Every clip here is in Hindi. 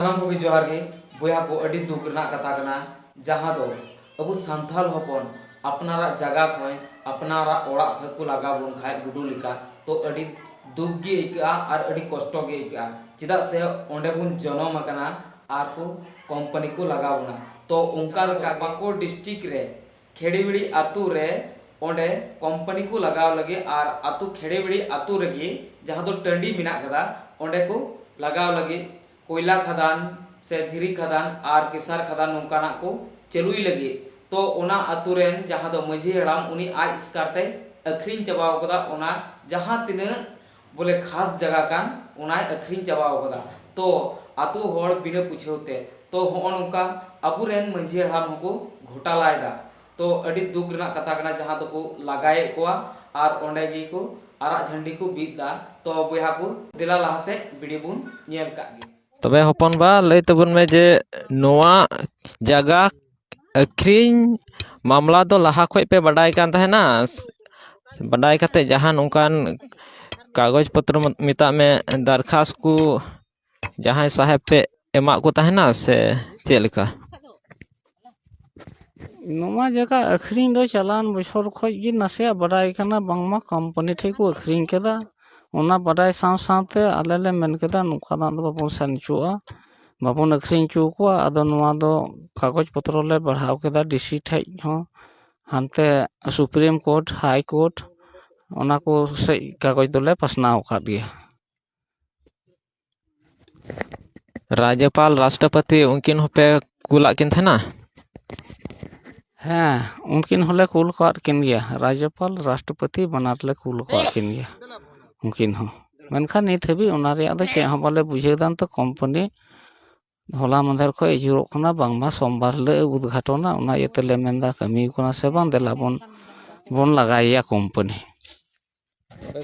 सानाम को जोहार गे बोया को अड़ी दुख रना कथा कना जहां दो अबु संथाल हपन अपनारा जगह खय अपनारा ओड़ा खय को लगा बन खाय गुडू लिका तो अड़ी दुख गे इका और अड़ी कष्ट गे इका चिदा से ओंडे बुन जन्म अकना आर को कंपनी को लगा बना तो उनका लगा बांकुर डिस्ट्रिक्ट रे खेड़ीबिड़ी आतु रे ओंडे कंपनी को लगाव लगे और आतु खेड़ीबिड़ी आतु रेगी जहां दो टंडी मिना कदा ओंडे को लगाव लगे कोयला खदान से धीरी खदान और केसार खदान नौकाना को चलुई लगे तो ओना अतुरेन जहां दो मझी हड़ाम उनी आज इसकारते अखरीन चबाव कदा ओना जहां तिने बोले खास जगह कान ओना अखरीन चबाव कदा तो आतु होड़ बिना पूछेवते तो होन उनका अबुरेन मझी हड़ाम को घोटालायदा तो अड़ी दुख रना कथा कना जहां दो को लगाए कोआ और ओंडे गी को आरा झंडी को बीदा तो बोया को दिला लहा से वीडियो बुन नेल का गे तबे हपन बा लई तबन में जे नोआ जगह अखरीन मामला दो लहा खोज पे बडाय कान तहना बडाय कते जहां नोकान कागज पत्र मिता में दरखास्त को जहां साहेब पे एमा को तहना से चेलका नोमा जगह अखरीन दो चलान बछर खोज गी नसे बडाय कना बांगमा कंपनी ठे को अखरीन केदा ओना बडाय साव सावते आलेले मेन केदा नुकाना दो बाबन सनचुआ बाबन अखरीन चुको आदो नोआ दो कागज पत्र ले बढ़ाव केदा डीसी ठे हो हानते सुप्रीम कोर्ट हाई कोर्ट ओना को से कागज दोले पसनाव का दिया राज्यपाल राष्ट्रपति उनकिन होपे कुला किन थे ना हाँ उनकिन होले कुल को किन गया राज्यपाल राष्ट्रपति बनारले कुल को किन गया उनकिन हो मेनखान नित हबी ओना रे आदो चे हम बाले बुझे दान तो कंपनी होला मंदर को एजुरो कना बांगमा सोमवार ले उद्घाटना ओना येतले मेंदा कमी कोना से बां देला बोन लगाया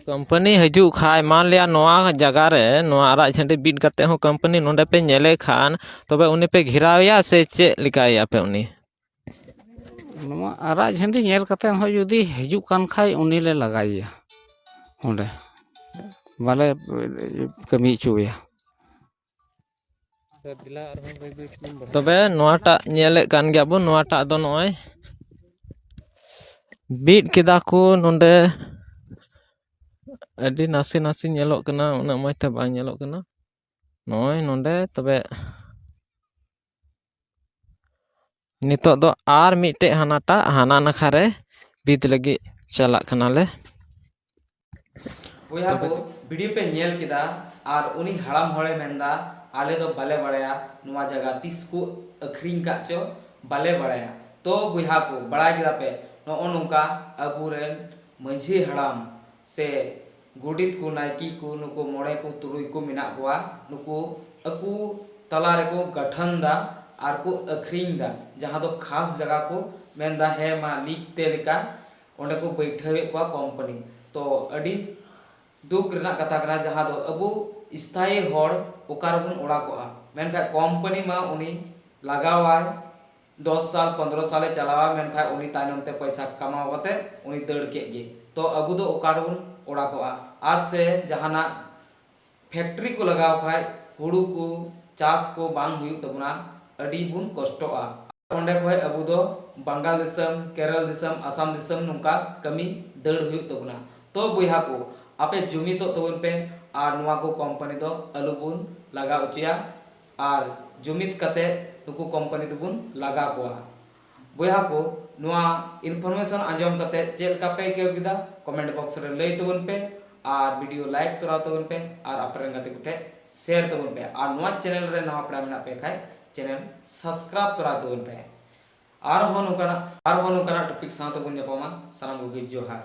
कंपनी हजू खाय मान लिया नोआ जगह रे नोआ आरा झंडे बीट करते हो कंपनी नोंडे पे नेले खान तबे उनी पे घिरावया से चे लिकाया पे उनी नोआ आरा झंडे नेल कते हो जुदी हजू कान खाय उनी ले लगाया ओंडे वाले कमी चुया तबे नोआटा नेले कान गया बो नोआटा दो नोय बीट केदा को नोंडे अडी नासी नासी नेलोक कना उना मजते बा नेलोक कना नोय नोंडे तबे नितो दो आर मिटे हानाटा हाना नखा रे बीत लगी चला कना ले बोया को वीडियो पे नेल किदा और उनी हड़ाम होड़े मेंदा आले दो बाले बड़ाया नुआ जगह तीस को अखरीन का चो बाले बड़ाया तो बोया को बड़ा किदा पे नो नुका अबुरेन मझी हड़ाम से गुडित को नायकी को नुको मोड़े को तुरुई को मिना कोआ नुको अकु तला रे को गठन दा और को अखरीन दा जहां दो खास जगह को मेंदा है मालिक तेलिका ओंडे को बैठे को कंपनी तो अडी दुख रना कथा कना जहां दो अबु स्थायी होड़ ओकार बुन ओड़ा कोआ मेनखा कंपनी मा उनी लगावाय 10 साल 15 साल चलावा मेनखा उनी तायनम ते पैसा कमाव कते उनी दड़ के गे तो अबु दो ओकार बुन ओड़ा कोआ आर से जहाना फैक्ट्री को लगाव खाय हुड़ू को चास को बांग हुयु तबना अडी बुन कष्टोआ ओंडे खोय अबु दो बंगाल दिसम केरल दिसम आसाम दिसम नुका कमी दड़ हुयु तबना तो बोया को आपे जुमी तो तबन पे और नुआ को कंपनी दो अलुबुन लगा उचिया और जुमित कते नुकु कंपनी दुबुन लगा कोआ बोया को नुआ इनफॉरमेशन आंजम कते चेल का पे के किदा कमेंट बॉक्स रे लई तबन पे और वीडियो लाइक तोरा तबन पे और अपने गते कुटे शेयर तबन पे और नुआ चैनल रे नवा पड़ा मेना पे खाय चैनल सब्सक्राइब तोरा तबन पे और हो नुकना टॉपिक साथ तबन जपमा साराम को जोहार।